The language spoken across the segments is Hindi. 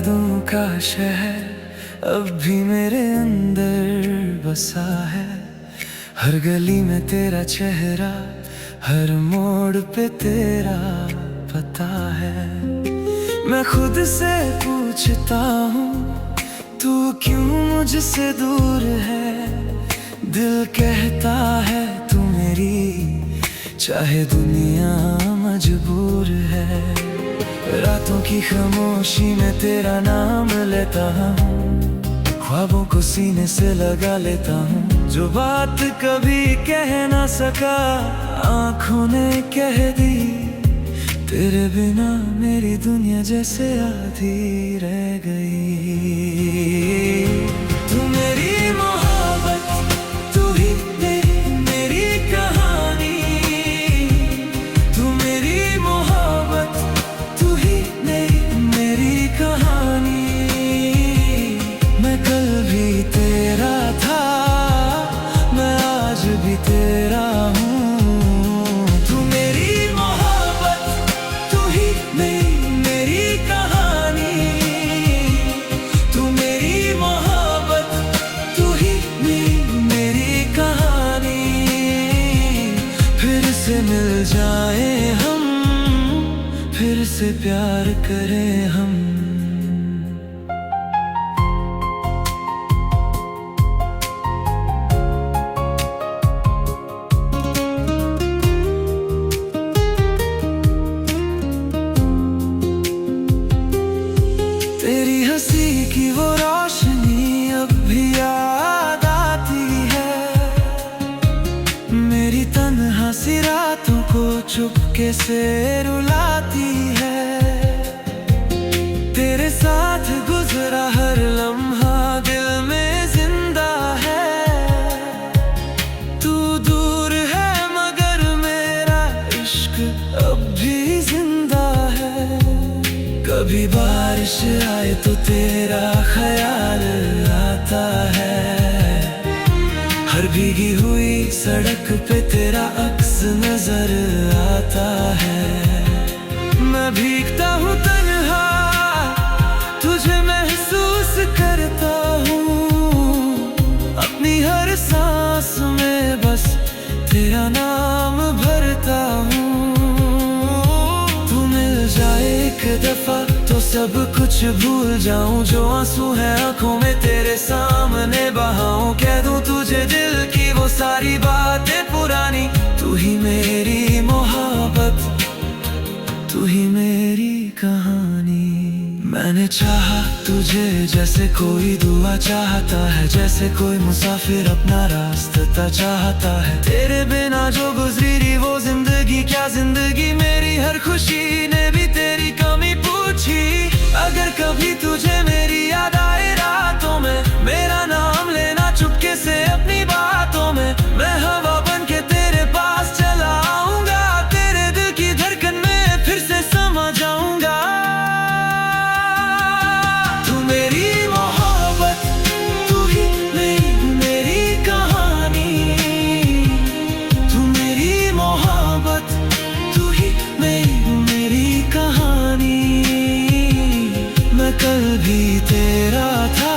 यादों का शहर अब भी मेरे अंदर बसा है। हर गली में तेरा चेहरा, हर मोड़ पे तेरा पता है। मैं खुद से पूछता हूँ तू क्यों मुझसे दूर है। दिल कहता है तू मेरी, चाहे दुनिया मजबूर है। रातों की खामोशी में तेरा नाम लेता हूँ, ख्वाबों को सीने से लगा लेता हूँ। जो बात कभी कह ना सका आँखों ने कह दी। तेरे बिना मेरी दुनिया जैसे आधी रह गई। तू मेरी मोहब्बत, तू ही मेरी कहानी। तू मेरी मोहब्बत, तू ही मेरी कहानी। मैं कल भी तेरा था, मैं आज भी तेरा हूँ। तू मेरी मोहब्बत, तू ही मेरी कहानी। तू मेरी मोहब्बत, तू ही मेरी कहानी। फिर से मिल जाए हम, फिर से प्यार करें हम। तेरी हंसी की वो रोशनी अब भी याद आती है। मेरी तन्हा सी रातों को चुपके से रुलाती है। तेरे साथ गुजरा हर लम्हा दिल में जिंदा है। तू दूर है मगर मेरा इश्क अब भी जिंदा है। कभी बारिश आए तो तेरा ख्याल आता है। हर भीगी हुई सड़क पे तेरा अक्स नजर आता है। मैं भीगता हूँ तन्हा, तुझे महसूस करता हूँ। अपनी हर सांस में बस तेरा नाम भरता हूँ। तू मिल जाए एक दफा तो सब कुछ भूल जाऊं। जो आंसू है आंखों में तेरे सामने बहाऊं। कह दूं तुझे दिल की वो सारी बातें पुरानी। तू ही मेरी मोहब्बत, तू ही मेरी कहानी। मैंने चाहा तुझे जैसे कोई दुआ चाहता है। जैसे कोई मुसाफिर अपना रास्ता चाहता है। तेरे बिना जो गुजरी वो जिंदगी क्या जिंदगी। मेरी हर खुशी ने भी तेरी कमी पूछी। अगर कभी तुझे मेरी याद आए रातों में, मेरा नाम लेना चुपके से अपनी बातों में। मैं हवा बन के तेरे पास चला आऊंगा। तेरे दिल की धड़कन में फिर से समा जाऊंगा। तू मेरी मोहब्बत, तू ही मेरी कहानी। तू मेरी मोहब्बत, तू ही मेरी कहानी। मैं कल भी तेरा था,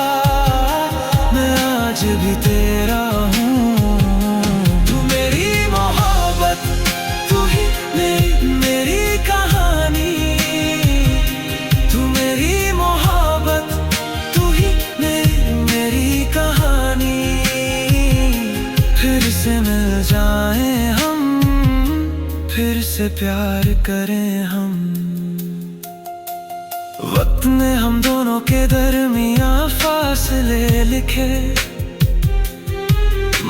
मैं आज भी तेरा हूँ। तू मेरी मोहब्बत, तू ही मेरी कहानी। तू मेरी मोहब्बत, तू ही मेरी कहानी। फिर से मिल जाए हम, फिर से प्यार करें हम। वक्त ने हम दोनों के दरमियां फासले लिखे,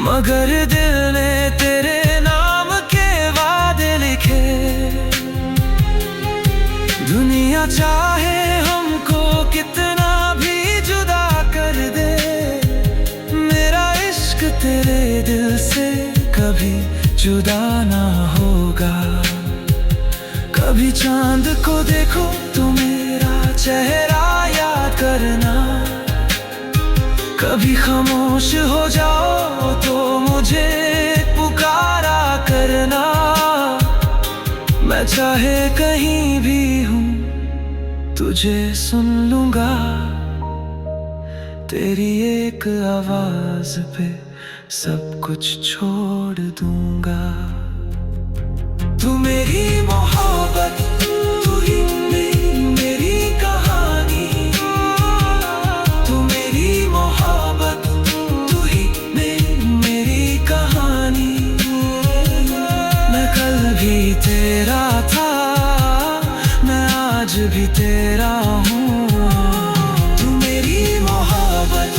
मगर दिल ने तेरे नाम के वादे लिखे। दुनिया चाहे हमको कितना भी जुदा कर दे, मेरा इश्क तेरे दिल से कभी जुदा ना होगा। कभी चांद को देखो तो मेरा चेहरा याद करना। कभी खामोश हो जाओ तो मुझे पुकारा करना। मैं चाहे कहीं भी हूँ, तुझे सुन लूंगा, तेरी एक आवाज पे सब कुछ छोड़ दूंगा। तू मेरी मोहब्बत, तू ही मेरी कहानी। तू मेरी मोहब्बत, तू ही मेरी कहानी। मैं कल भी तेरा था, मैं आज भी तेरा हूँ। तू मेरी मोहब्बत,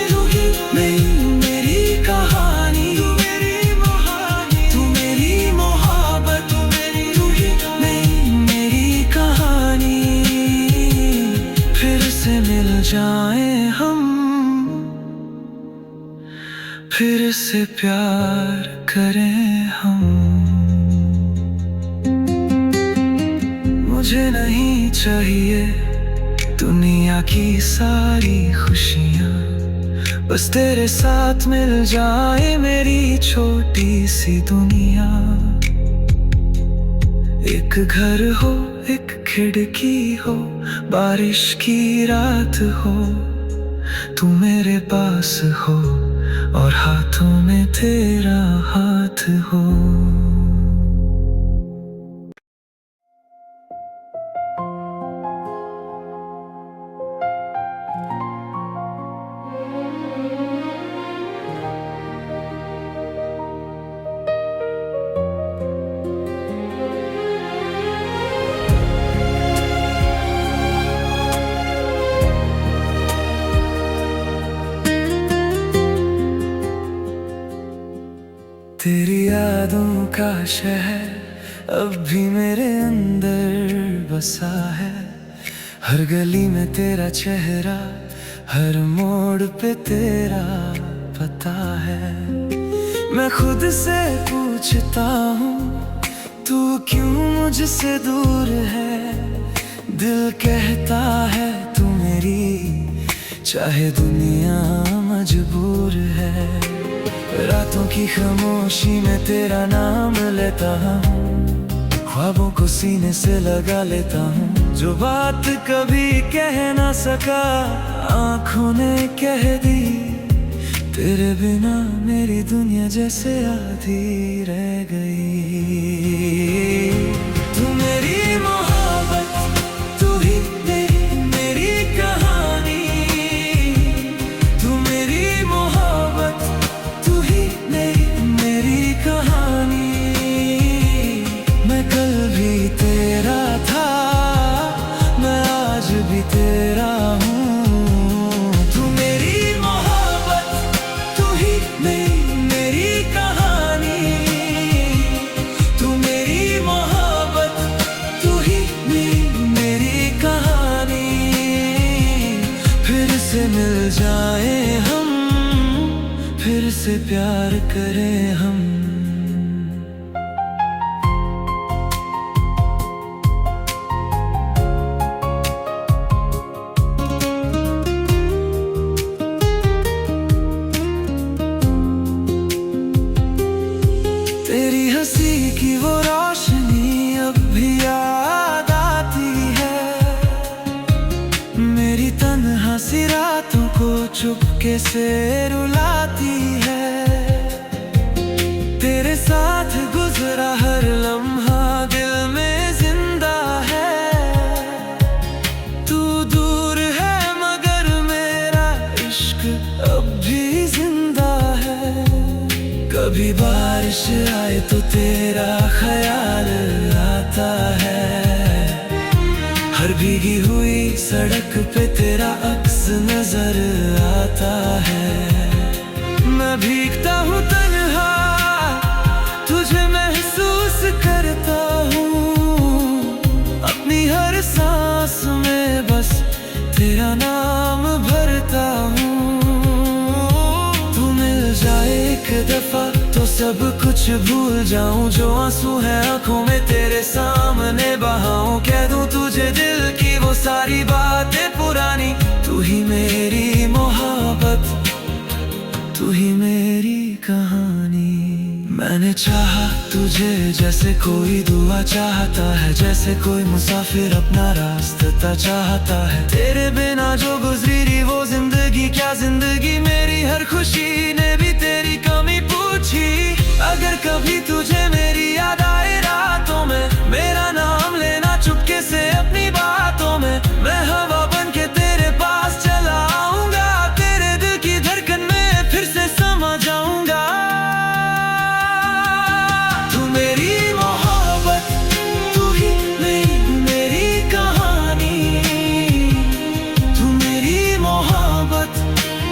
तू ही मेरी कहानी। तू मेरी मोहब्बत, तू ही मेरी कहानी। फिर से मिल जाए हम, फिर से प्यार करें हम। मुझे नहीं चाहिए दुनिया की सारी खुशियाँ, बस तेरे साथ मिल जाए मेरी छोटी सी दुनिया। एक घर हो, एक खिड़की हो, बारिश की रात हो, तू मेरे पास हो और हाथों में तेरा हाथ हो। तेरी यादों का शहर अब भी मेरे अंदर बसा है। हर गली में तेरा चेहरा, हर मोड़ पे तेरा पता है। मैं खुद से पूछता हूँ, तू क्यों मुझसे दूर है। दिल कहता है तू मेरी, चाहे दुनिया मजबूर है। रातों की खामोशी में तेरा नाम लेता हूँ, ख्वाबों को सीने से लगा लेता हूँ। जो बात कभी कह ना सका आँखों ने कह दी। तेरे बिना मेरी दुनिया जैसे आधी रह गई। तू मेरी मोहब्बत, तू ही मेरी कहानी। तू मेरी मोहब्बत, तू ही मेरी कहानी। मैं कल भी तेरा था, मैं आज भी तेरा हूँ। तू मेरी मोहब्बत, तू ही मेरी कहानी। तू मेरी मोहब्बत, तू ही मेरी कहानी। फिर से मिल जाए हम, फिर से प्यार करें हम। तेरी हंसी की वो रोशनी अब भी याद आती है। मेरी तन्हा सी रातों को चुपके से रुलाती है। तेरे साथ गुजरा हर लम्हा दिल में जिंदा है। तू दूर है मगर मेरा इश्क अब भी जिंदा है। कभी बारिश आए तो तेरा ख्याल आता है। हर भीगी हुई सड़क पे तेरा अक्स नजर आता है। मैं भीगता हूँ तन्हा, तुझे महसूस करता हूँ। अपनी हर सांस में बस तेरा नाम भरता हूँ। तू मिल जाए एक दफा तो सब कुछ भूल जाऊं। जो आंसू है आंखों में तेरे सामने बहाऊं। कह दूं तुझे दिल की वो सारी बातें पुरानी। तू ही मेरी मोहब्बत, तू ही मेरी कहानी। मैं मैंने चाहा तुझे जैसे कोई दुआ चाहता है, जैसे कोई मुसाफिर अपना रास्ता चाहता है। तेरे बिना जो गुजरी रही वो जिंदगी क्या जिंदगी, मेरी हर खुशी ने भी तेरी कमी पूछी। अगर कभी तुझे मेरी याद आए रातों में, मेरा नाम लेना चुपके से अपनी बातों में। मैं हवा बन के तेरे पास चला आऊंगा, तेरे दिल की धड़कन में फिर से समा जाऊंगा। तू मेरी मोहब्बत, तू ही मेरी कहानी। तू मेरी मोहब्बत,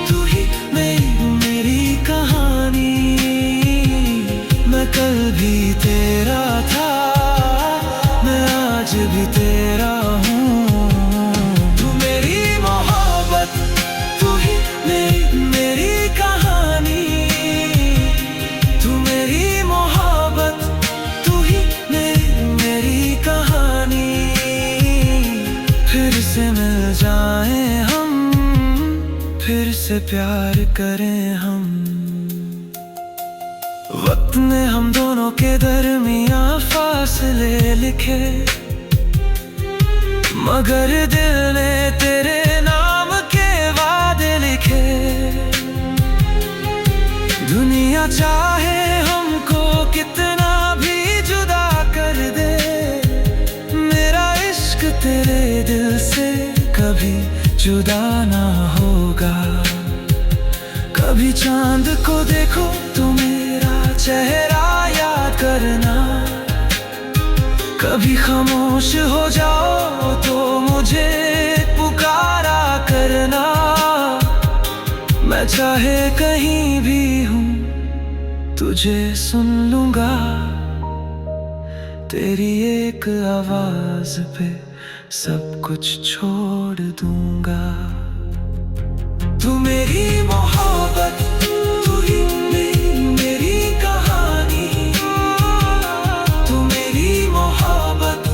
तू ही मेरी कहानी। मैं कल भी तेरा था, मैं आज भी तेरा हूँ। तू मेरी मोहब्बत, तू ही मेरी कहानी। तू मेरी मोहब्बत, तू ही मेरी कहानी। फिर से मिल जाए हम, फिर से प्यार करें हम। वक्त ने हम दोनों के दरमियां फासले लिखे, मगर दिल ने तेरे नाम के वादे लिखे। दुनिया चाहे हमको कितना भी जुदा कर दे, मेरा इश्क तेरे दिल से कभी जुदा ना होगा। कभी चांद को देखो तो मेरा चेहरा याद करना, कभी खामोश हो जाओ तो मुझे पुकारा करना। मैं चाहे कहीं भी हूँ तुझे सुन लूंगा, तेरी एक आवाज पे सब कुछ छोड़ दूंगा। तू मेरी मोहब्बत, तू ही मेरी कहानी। तू मेरी मोहब्बत,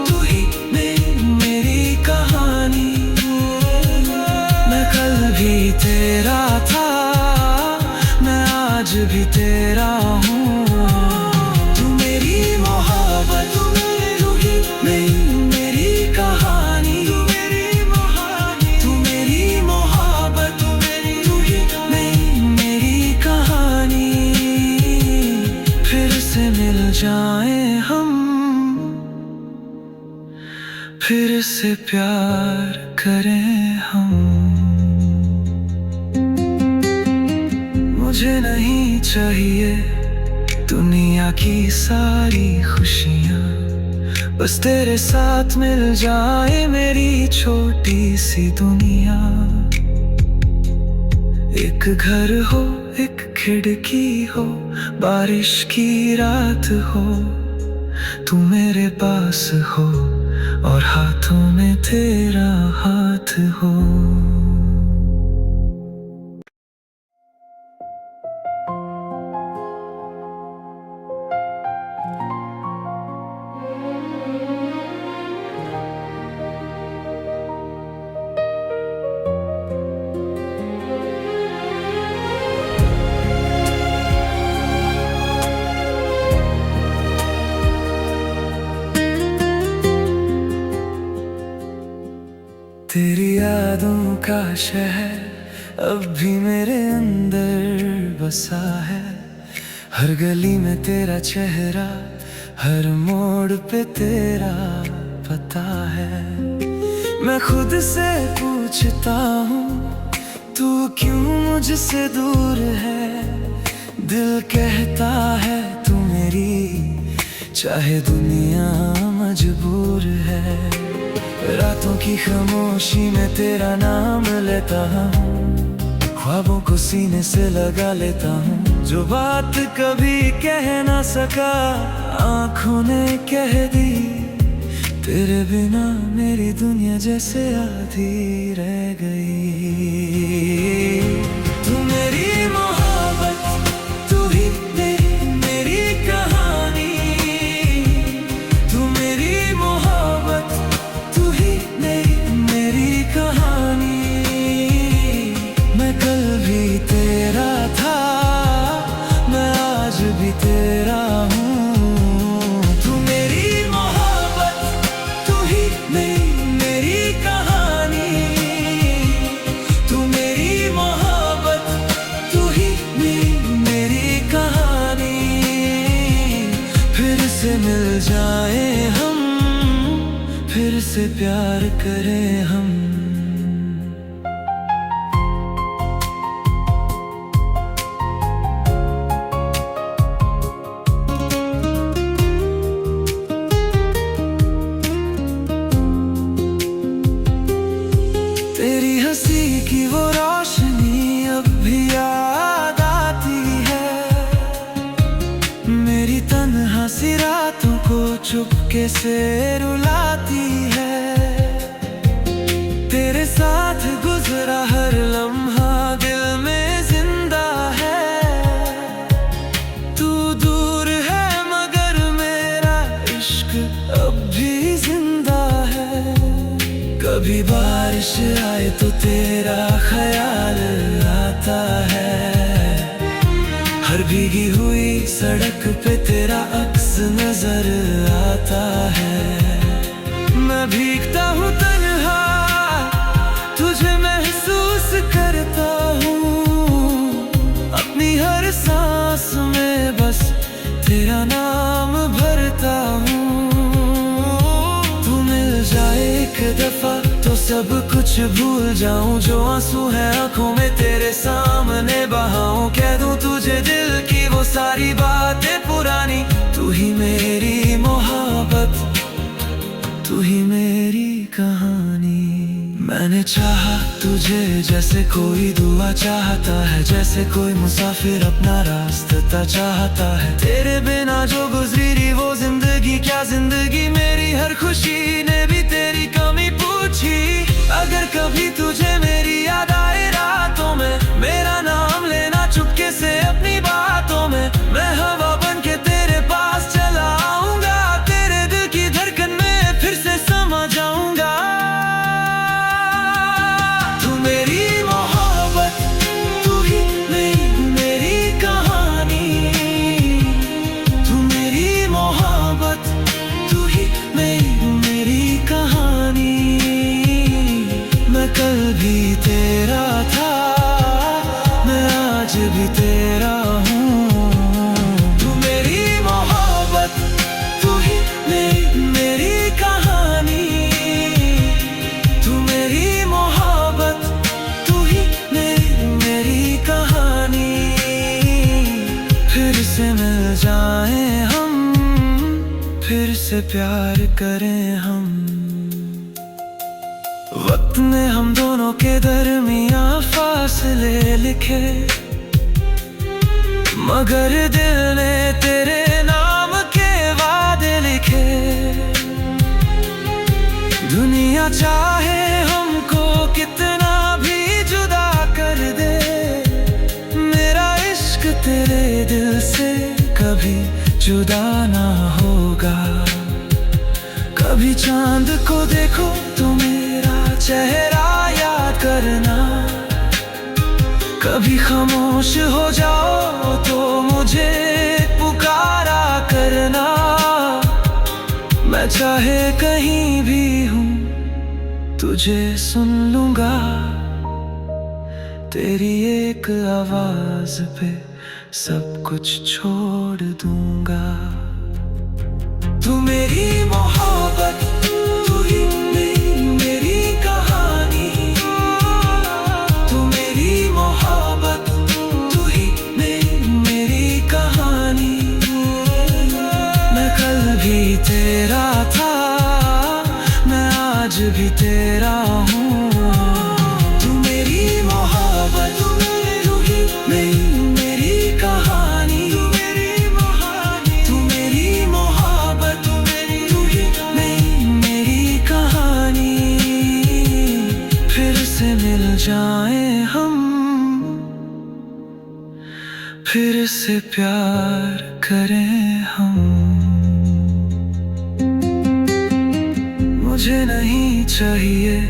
तू ही मेरी कहानी। मैं कल भी तेरा था, मैं आज भी तेरा हूँ। तू मेरी मोहब्बत, तू ही मेरी कहानी। तू मेरी मोहब्बत, तू ही मेरी कहानी। फिर से मिल जाए हम, फिर से प्यार करें हम। मुझे नहीं चाहिए दुनिया की सारी खुशियाँ, बस तेरे साथ मिल जाए मेरी छोटी सी दुनिया। एक घर हो, एक खिड़की हो, बारिश की रात हो, तू मेरे पास हो और हाथों में तेरा हाथ हो। तेरी यादों का शहर अब भी मेरे अंदर बसा है। हर गली में तेरा चेहरा, हर मोड़ पे तेरा पता है। मैं खुद से पूछता हूँ तू क्यों मुझसे दूर है। दिल कहता है तू मेरी, चाहे दुनिया मजबूर है। रातों की खामोशी में तेरा नाम लेता हूँ, ख्वाबों को सीने से लगा लेता हूँ। जो बात कभी कह ना सका आँखों ने कह दी, तेरे बिना मेरी दुनिया जैसे आधी रह गई। तू मेरी मोहब्बत, तू ही मेरी कहानी। तू मेरी मोहब्बत, तू ही मेरी कहानी। मैं कल भी तेरा था, मैं आज भी तेरा प्यार करें हम। तेरी हंसी की वो रोशनी अब भी याद आती है, मेरी तन्हा सी रातों को चुपके से रुलाती है। तेरे साथ गुजरा हर लम्हा दिल में जिंदा है। तू दूर है मगर मेरा इश्क अब भी जिंदा है। कभी बारिश आए तो तेरा ख्याल आता है, हर भीगी हुई सड़क पे तेरा अक्स नजर आता है। मैं भीगता हूँ तन्हा, तुझे महसूस करता हूँ, अपनी हर सांस में बस तेरा नाम भरता हूँ। तू मिल जाए एक दफा तो सब कुछ भूल जाऊं, जो आंसू है आंखों में तेरे सामने बहाऊं। कह दूं तुझे दिल की वो सारी बातें पुरानी, तू ही मेरी मोहब्बत, तू ही मेरी कहानी। मैंने चाहा तुझे जैसे कोई दुआ चाहता है, जैसे कोई मुसाफिर अपना रास्ता चाहता है। तेरे बिना जो गुजरी रही वो जिंदगी क्या जिंदगी, मेरी हर खुशी ने भी तेरी कमी पूछी। अगर कभी तुझे मेरी याद आए रातों में, मेरा नाम लेना चुपके से अपनी बातों में। मैं हवा बन के तेरे पास चला आऊंगा, तेरे दिल की धड़कन में फिर से समा जाऊंगा। तू मेरी मोहब्बत, तू ही मेरी कहानी। तू मेरी मोहब्बत, तू ही मेरी कहानी। मैं कल भी तेरा था, मैं आज भी तेरा हूँ। तू मेरी मोहब्बत, तू ही मेरी कहानी। तू मेरी मोहब्बत, तू ही मेरी कहानी। फिर से मिल जाएं हम, फिर से प्यार करें हम। वक्त ने हम दोनों के दरमियां फासले लिखे, मगर दिल ने तेरे नाम के वादे लिखे। दुनिया चाहे हमको कितना भी जुदा कर दे, मेरा इश्क तेरे दिल से कभी जुदा ना होगा। कभी चांद को देखो तो मेरा चेहरा याद करना, कभी खामोश हो जाओ तो मुझे पुकारा करना। मैं चाहे कहीं भी हूँ तुझे सुन लूंगा, तेरी एक आवाज पे सब कुछ छोड़ दूंगा। तू मेरी मोहब्बत, तू ही मेरी कहानी। तू मेरी मोहब्बत, तू ही मेरी कहानी। मैं कल भी तेरा था, मैं आज भी तेरा हूँ। तू मेरी मोहब्बत, तू ही मेरी कहानी। तू मेरी मोहब्बत, तू ही मेरी कहानी। फिर से मिल जाएं हम, फिर से प्यार करें हम। मुझे नहीं चाहिए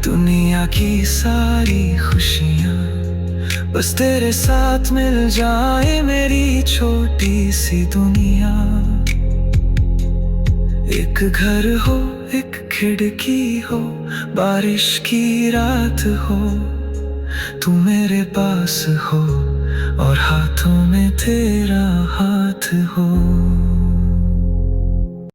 दुनिया की सारी खुशियाँ, बस तेरे साथ मिल जाए मेरी छोटी सी दुनिया। एक घर हो, एक खिड़की हो, बारिश की रात हो, तू मेरे पास हो और हाथों में तेरा हाथ हो।